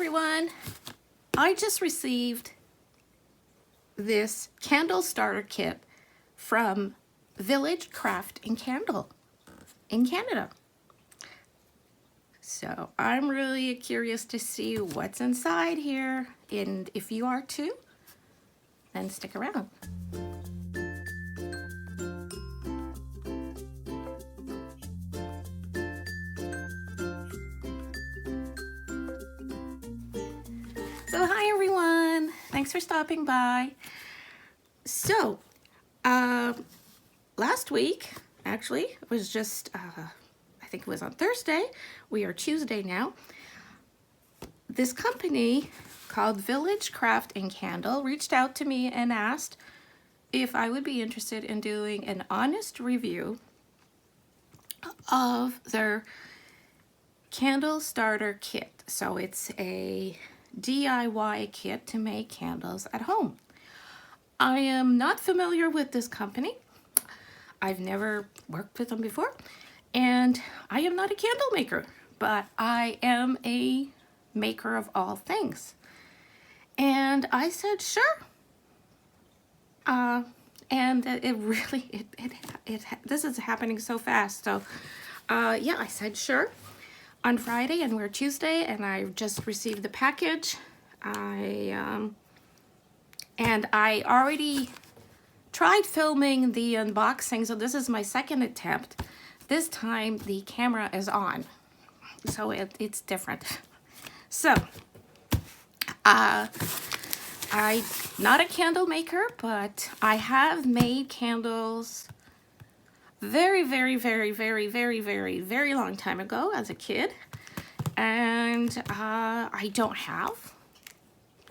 everyone. I just received this candle starter kit from Village Craft and Candle in Canada. So I'm really curious to see what's inside here, and if you are too, then stick around. So hi everyone, thanks for stopping by. So last week, actually, it was just, I think it was on Thursday, we are Tuesday now, this company called Village Craft and Candle reached out to me and asked if I would be interested in doing an honest review of their candle starter kit. So it's a DIY kit to make candles at home. I am not familiar with this company. I've never worked with them before, and I am not a candle maker, but I am a maker of all things. And I said, sure. And it really, this is happening so fast. So yeah, I said, sure. On Friday, and we're Tuesday, and I just received the package. And I already tried filming the unboxing, so this is my second attempt. This time the camera is on, so it's different. So I'm not a candle maker, but I have made candles very long time ago as a kid, and I don't have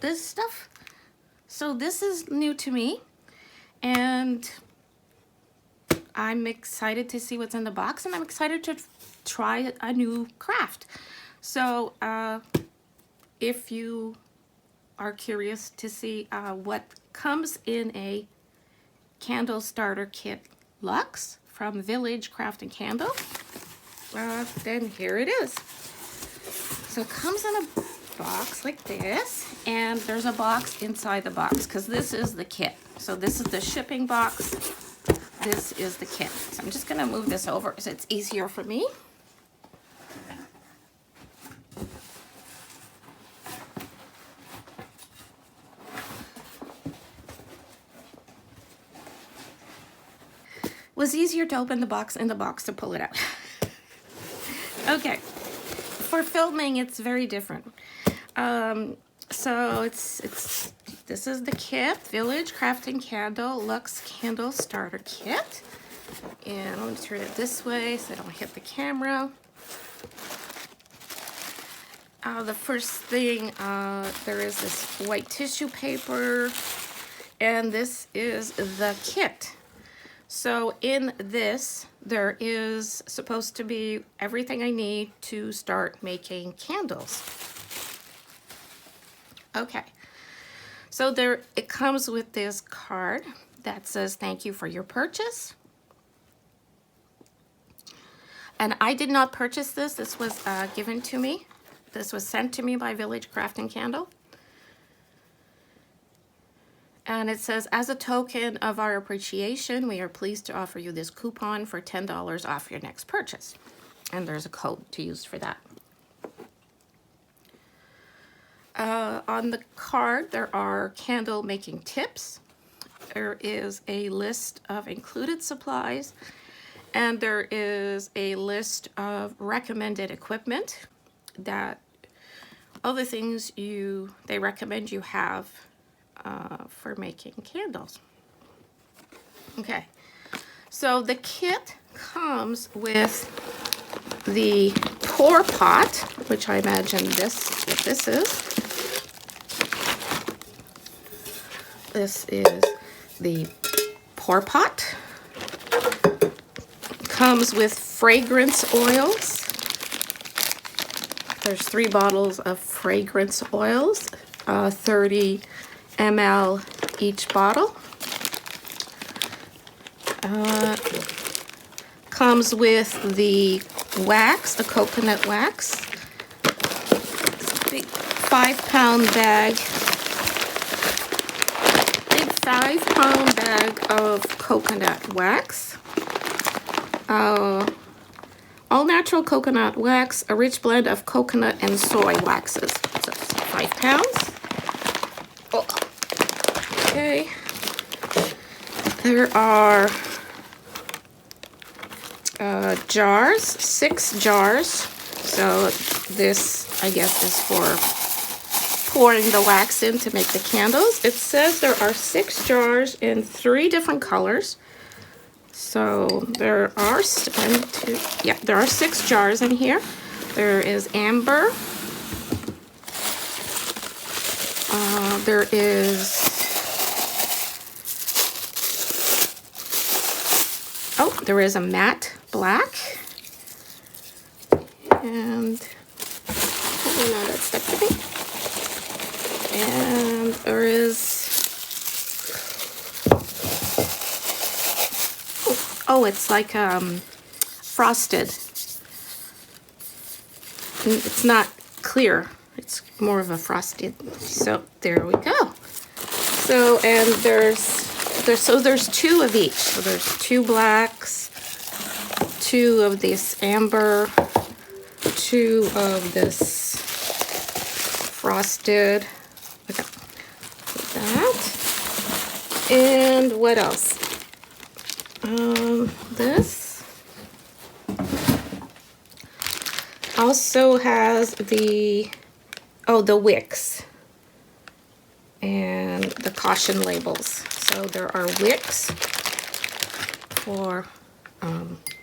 this stuff, so this is new to me, and I'm excited to see what's in the box, and I'm excited to try a new craft. So if you are curious to see what comes in a candle starter kit luxe from Village Craft and Candle, then here it is. So it comes in a box like this, and there's a box inside the box because this is the kit. So this is the shipping box, this is the kit. So I'm just gonna move this over so it's easier for me. It was easier to open the box in the box to pull it out. Okay, for filming it's very different. So this is the kit, Village Craft and Candle Luxe Candle Starter Kit. And I'm gonna turn it this way so I don't hit the camera. The first thing, there is this white tissue paper, and this is the kit. So in this, there is supposed to be everything I need to start making candles. Okay, so it comes with this card that says thank you for your purchase. And I did not purchase this. This was given to me. This was sent to me by Village Craft and Candle. And it says, as a token of our appreciation, we are pleased to offer you this coupon for $10 off your next purchase. And there's a code to use for that. On the card, there are candle making tips. There is a list of included supplies, and there is a list of recommended equipment that other things they recommend you have for making candles. Okay, so the kit comes with the pour pot, which I imagine what this is. This is the pour pot. Comes with fragrance oils. There's 3 bottles of fragrance oils, 30 ml each bottle. Comes with the wax, the coconut wax. big 5-pound bag. Big 5-pound bag of coconut wax. All natural coconut wax, a rich blend of coconut and soy waxes. So 5 pounds. Oh. Okay. There are jars, 6 jars. So this, I guess, is for pouring the wax in to make the candles. It says there are 6 jars in 3 different colors. So there are 6 jars in here. There is amber. There is, there is a matte black. And no, that's stuck to me. And there is, it's like frosted. It's not clear. It's more of a frosted. So there we go. So and there's 2 of each. So there's 2 blacks, 2 of this amber, 2 of this frosted. Okay, that. And what else? This also has the wicks and the caution labels. So there are wicks for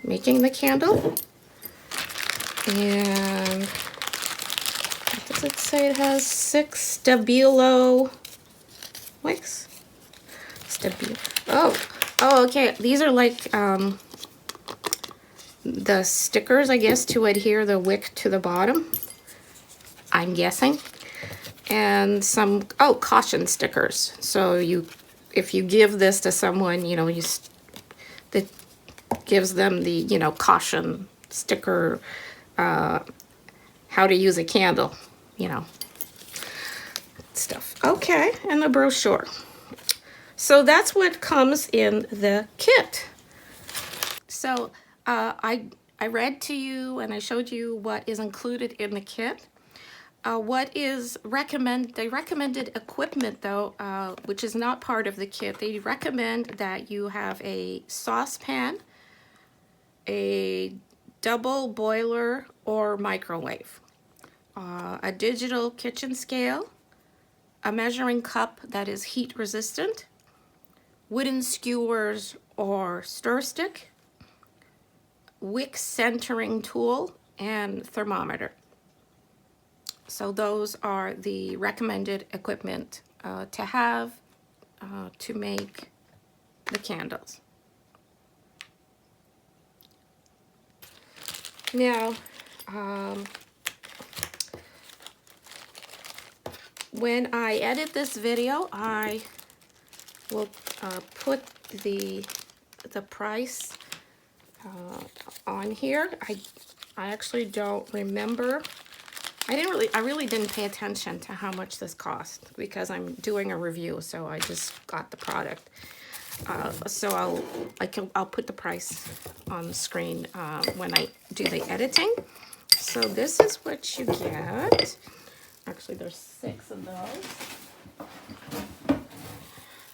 making the candle. And what does it say? It has 6 Stabilo wicks. Stabilo. Oh, okay. These are like the stickers, I guess, to adhere the wick to the bottom, I'm guessing. And some, caution stickers. So if you give this to someone, that gives them the, caution sticker, how to use a candle, stuff. Okay, and a brochure. So that's what comes in the kit. So I read to you and I showed you what is included in the kit. What is the recommended equipment though, which is not part of the kit, they recommend that you have a saucepan, a double boiler or microwave, a digital kitchen scale, a measuring cup that is heat resistant, wooden skewers or stir stick, wick centering tool, and thermometer. So those are the recommended equipment to have to make the candles. Now, when I edit this video, I will put the price on here. I actually don't remember. I really didn't pay attention to how much this cost because I'm doing a review, so I just got the product. So I'll put the price on the screen when I do the editing. So this is what you get. Actually, there's 6 of those.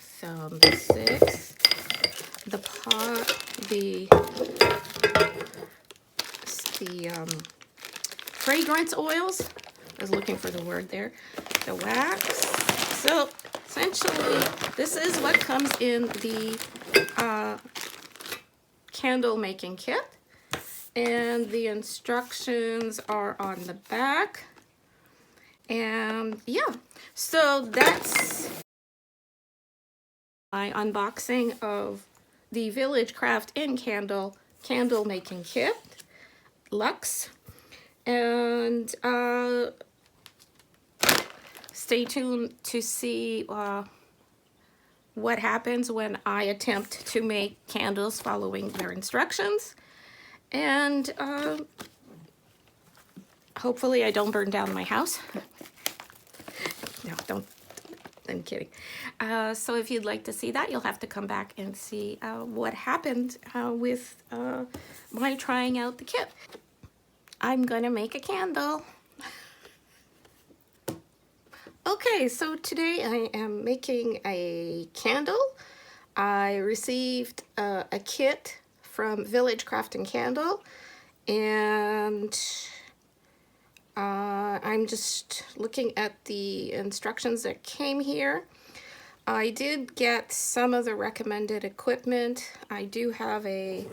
So the 6, the pot, the fragrance oils. I was looking for the word there. The wax. So essentially, this is what comes in the candle making kit. And the instructions are on the back. And yeah, so that's my unboxing of the Village Craft In Candle making kit, Luxe. And stay tuned to see what happens when I attempt to make candles following their instructions. And hopefully I don't burn down my house. No, don't. I'm kidding. So if you'd like to see that, you'll have to come back and see what happened with my trying out the kit. I'm gonna make a candle. Okay, so today I am making a candle. I received a kit from Village Craft and Candle, and I'm just looking at the instructions that came here. I did get some of the recommended equipment. I do have a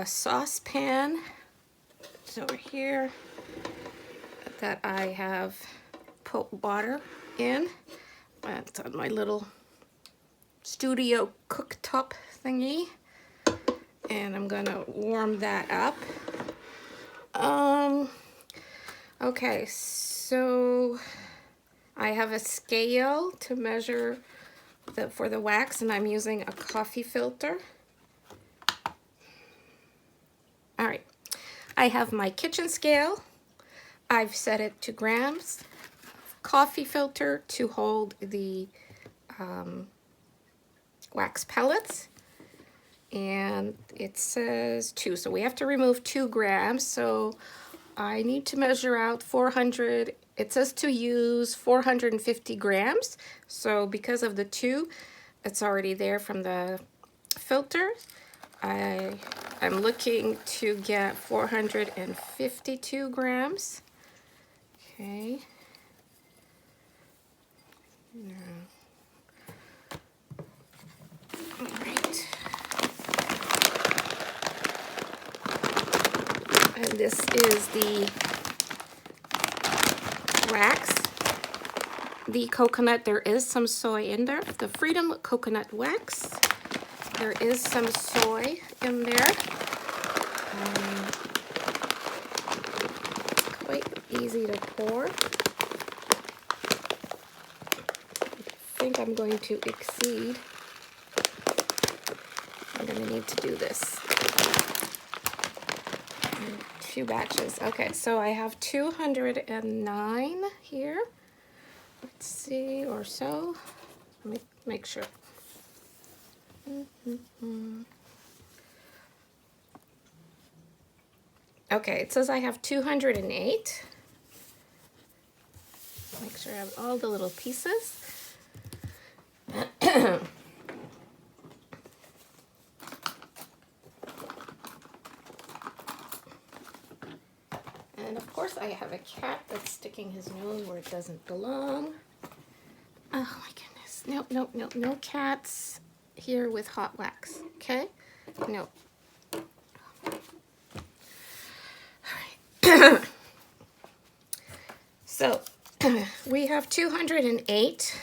saucepan. It's over here that I have put water in. It's on my little studio cooktop thingy. And I'm gonna warm that up. Okay, so I have a scale to measure for the wax, and I'm using a coffee filter. All right, I have my kitchen scale. I've set it to grams. Coffee filter to hold the wax pellets. And it says 2, so we have to remove 2 grams. So I need to measure out 400. It says to use 450 grams. So because of the 2, it's already there from the filter. I'm looking to get 452 grams. Okay. All right. And this is the wax. The coconut, there is some soy in there. The Freedom Coconut Wax. There is some soy in there. Quite easy to pour. I think I'm going to exceed. I'm going to need to do this. A few batches. Okay, so I have 209 here. Let's see, or so. Let me make sure. Okay, it says I have 208. Make sure I have all the little pieces. And of course I have a cat that's sticking his nose where it doesn't belong. Oh my goodness. No, no, no, no cats here with hot wax, okay? No. Alright. So, we have 208,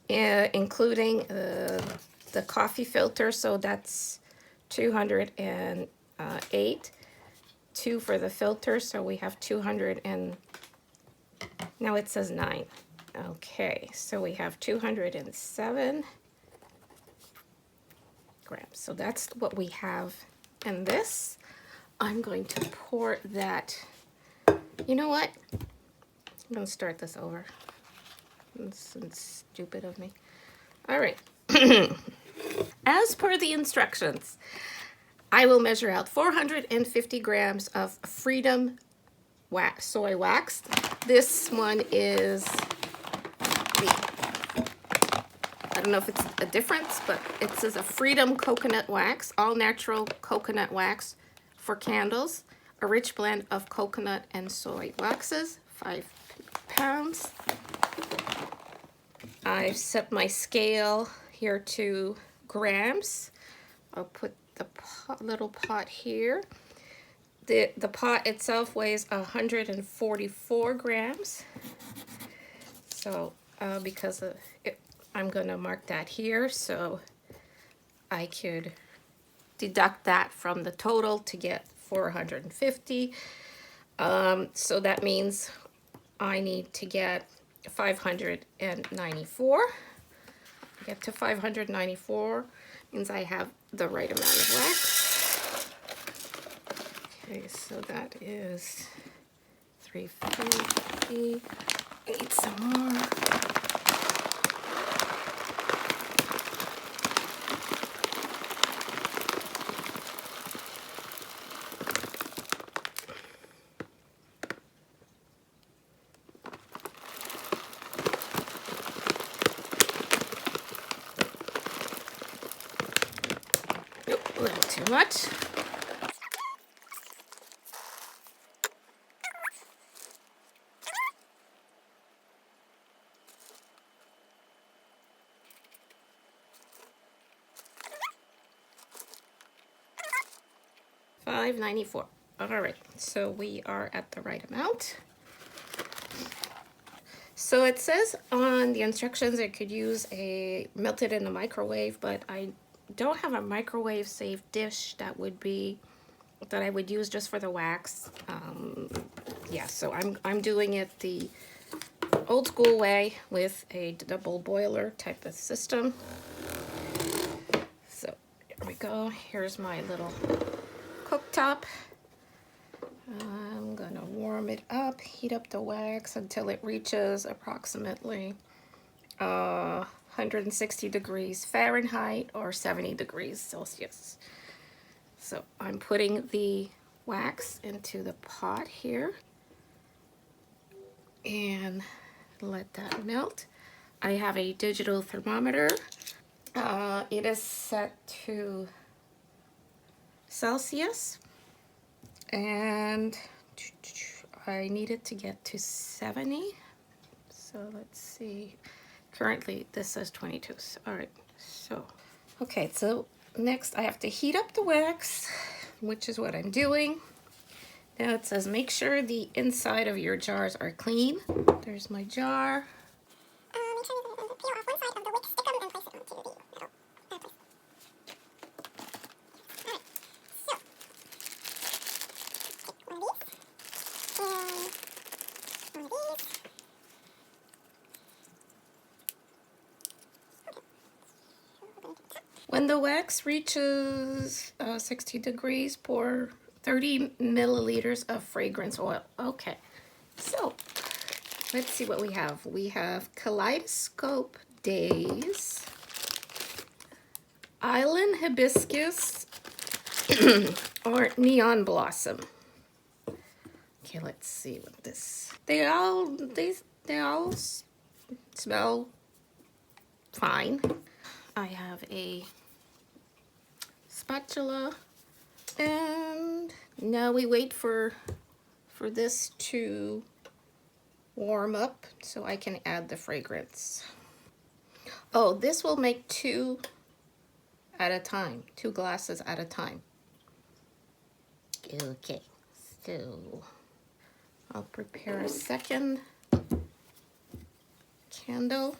including the coffee filter, so that's 208. 2 for the filter, so we have 200 and now it says 9. Okay, so we have 207 grams. So that's what we have in this. I'm going to pour that. You know what? I'm going to start this over. That's stupid of me. All right. As per the instructions, I will measure out 450 grams of Freedom wax, soy wax. This one is I don't know if it's a difference, but it says a Freedom Coconut Wax, all natural coconut wax for candles. A rich blend of coconut and soy waxes, 5 pounds. I've set my scale here to grams. I'll put the little pot here. The pot itself weighs 144 grams. So because of it, I'm gonna mark that here so I could deduct that from the total to get 450. So that means I need to get 594. Get to 594 means I have the right amount of wax. Okay, so that is 350. I need some more. too much. $5.94. All right, so we are at the right amount. So it says on the instructions I could use a melted in the microwave, but I don't have a microwave safe dish that I would use just for the wax. Yeah, so I'm doing it the old school way with a double boiler type of system. So here we go. Here's my little cooktop. I'm gonna warm it up, heat up the wax until it reaches approximately 160 degrees Fahrenheit or 70 degrees Celsius. So I'm putting the wax into the pot here and let that melt. I have a digital thermometer. It is set to Celsius, and I need it to get to 70. So let's see. Currently this says 22. All right, so okay, so next I have to heat up the wax, which is what I'm doing. Now it says make sure the inside of your jars are clean. There's my jar. Make sure you peel off one side of the wick, stick them, and place it onto the metal. When the wax reaches 60 degrees, pour 30 milliliters of fragrance oil. Okay, so let's see what we have. We have Kaleidoscope Days, Island Hibiscus, or Neon Blossom. Okay, let's see what this. They all smell fine. I have a spatula, and now we wait for this to warm up so I can add the fragrance. Oh, this will make 2 at a time, 2 glasses at a time. Okay, so I'll prepare a second candle.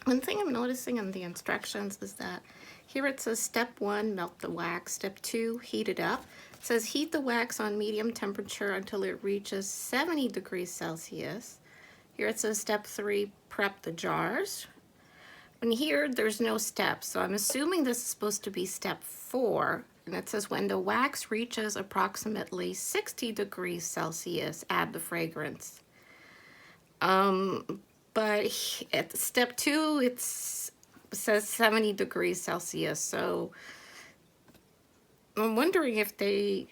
One thing I'm noticing in the instructions is that here it says step 1, melt the wax. Step 2, heat it up. It says heat the wax on medium temperature until it reaches 70 degrees Celsius. Here it says step 3, prep the jars. And here there's no steps, so I'm assuming this is supposed to be step 4. And it says when the wax reaches approximately 60 degrees Celsius, add the fragrance. But at step 2, it says 70 degrees Celsius. So I'm wondering if they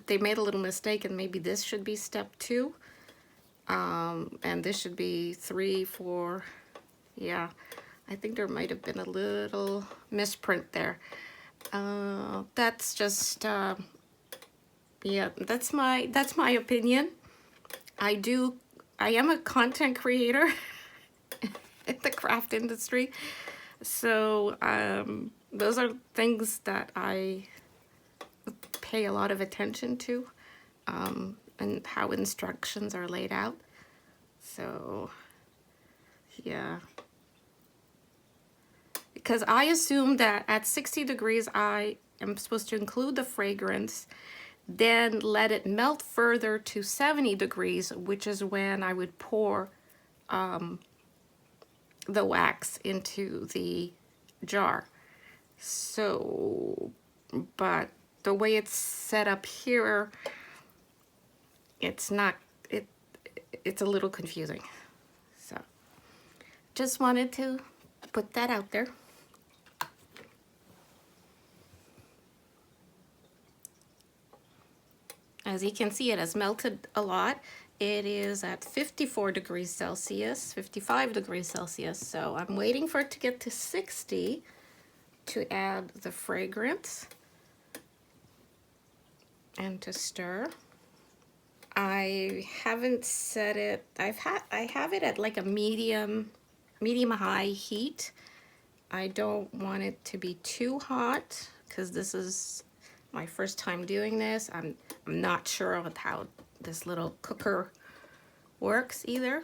made a little mistake and maybe this should be step 2. And this should be 3, 4. Yeah, I think there might have been a little misprint there. That's just, yeah, that's my opinion. I am a content creator in the craft industry, so those are things that I pay a lot of attention to, and how instructions are laid out. So yeah, because I assume that at 60 degrees I am supposed to include the fragrance, then let it melt further to 70 degrees, which is when I would pour the wax into the jar. So, but the way it's set up here, it's not, it's a little confusing. So, just wanted to put that out there. As you can see, it has melted a lot. It is at 54 degrees Celsius, 55 degrees Celsius. So I'm waiting for it to get to 60 to add the fragrance and to stir. I haven't set it, I have it at like a medium high heat. I don't want it to be too hot because this is my first time doing this. I'm not sure of how this little cooker works either.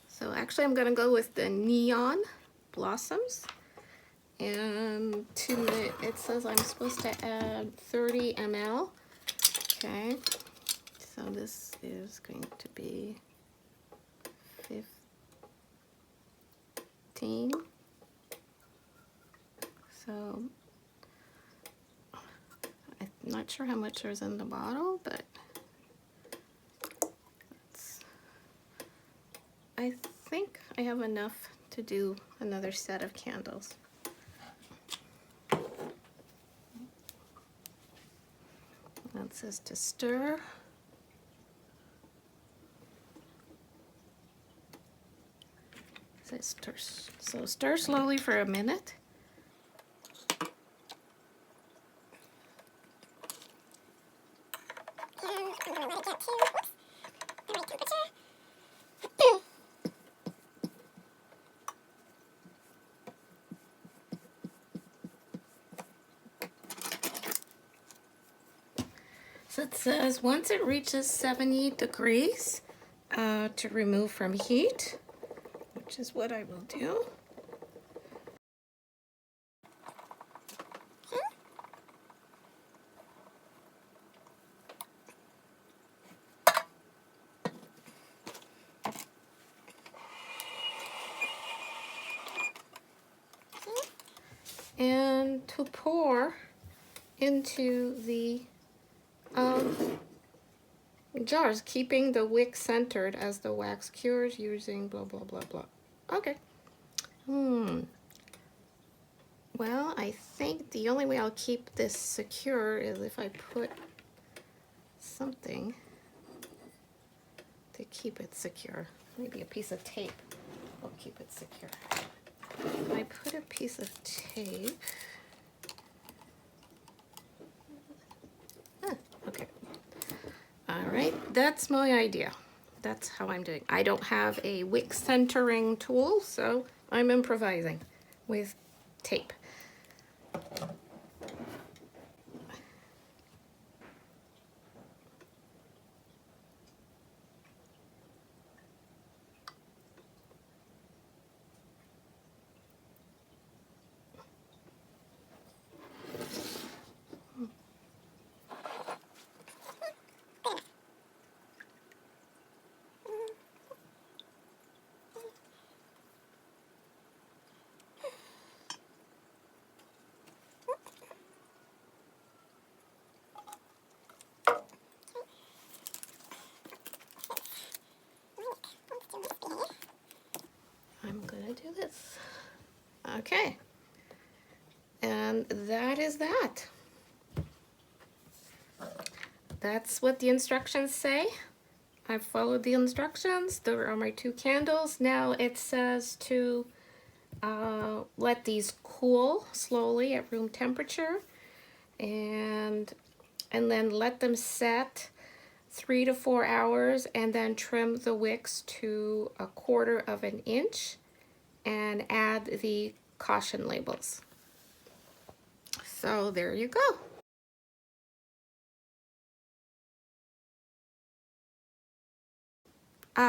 So actually I'm gonna go with the neon blossoms. And it says I'm supposed to add 30 ml. Okay, so this is going to be 15. So I'm not sure how much there's in the bottle, but I think I have enough to do another set of candles. That says to stir. So stir slowly for a minute. And I'm going to let it get to, the right temperature. So it says once it reaches 70 degrees to remove from heat, which is what I will do. And to pour into the jars, keeping the wick centered as the wax cures using blah, blah, blah, blah. Okay. Well, I think the only way I'll keep this secure is if I put something to keep it secure. Maybe a piece of tape will keep it secure. If I put a piece of tape, okay. All right, that's my idea. That's how I'm doing. I don't have a wick centering tool, so I'm improvising with tape. I'm gonna do this. Okay. And that is that. that's what the instructions say. I followed the instructions. There are my 2 candles. Now it says to let these cool slowly at room temperature, and then let them set 3 to 4 hours, and then trim the wicks to 1/4 of an inch and add the caution labels. So there you go.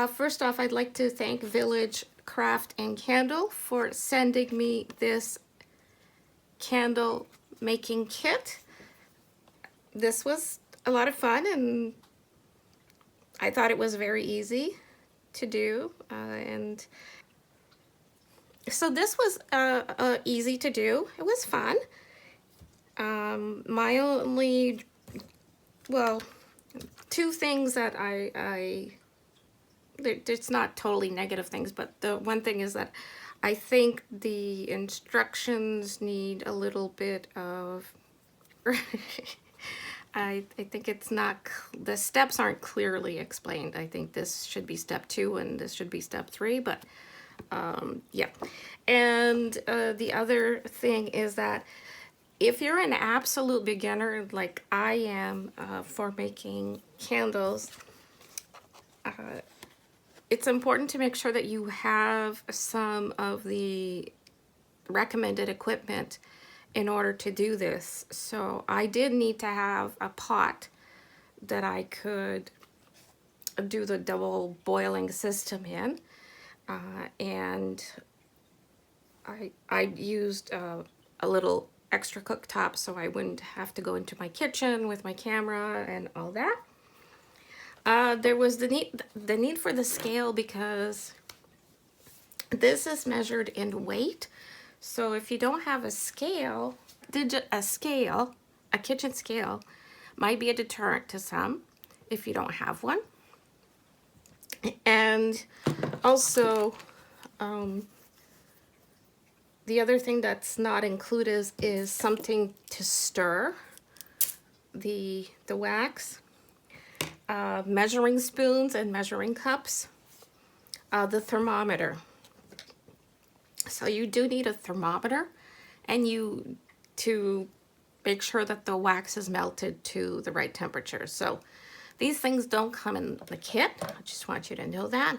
First off, I'd like to thank Village Craft and Candle for sending me this candle making kit. This was a lot of fun, and I thought it was very easy to do, and so this was easy to do. It was fun. My only, well, 2 things that it's not totally negative things, but the one thing is that I think the instructions need a little bit of I think it's not, the steps aren't clearly explained. I think this should be step 2 and this should be step 3, but yeah. And the other thing is that if you're an absolute beginner like I am for making candles, it's important to make sure that you have some of the recommended equipment in order to do this. So I did need to have a pot that I could do the double boiling system in, and I used a little extra cooktop so I wouldn't have to go into my kitchen with my camera and all that. There was the need for the scale because this is measured in weight. So if you don't have a scale, a kitchen scale might be a deterrent to some if you don't have one. And also, the other thing that's not included is something to stir the wax, measuring spoons and measuring cups, the thermometer. So you do need a thermometer, and to make sure that the wax is melted to the right temperature. So these things don't come in the kit. I just want you to know that.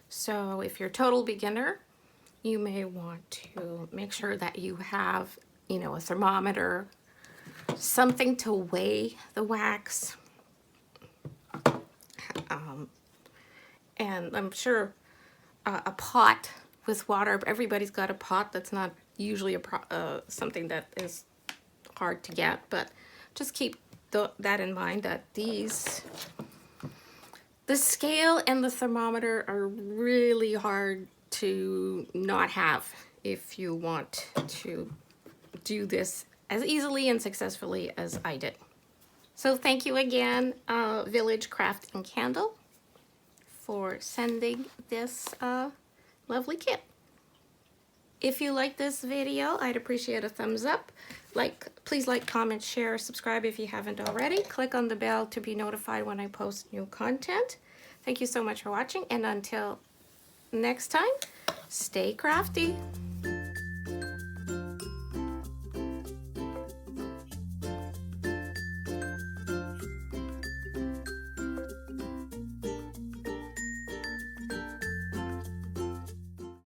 So if you're a total beginner, you may want to make sure that you have, you know, a thermometer, something to weigh the wax, and I'm sure a pot with water. Everybody's got a pot. That's not usually something that is hard to get, but just keep that in mind, that the scale and the thermometer are really hard to not have if you want to do this as easily and successfully as I did. So thank you again, Village Craft and Candle, for sending this lovely kit. If you like this video, I'd appreciate a thumbs up. Please like, comment, share, subscribe if you haven't already. Click on the bell to be notified when I post new content. Thank you so much for watching, and until next time, stay crafty.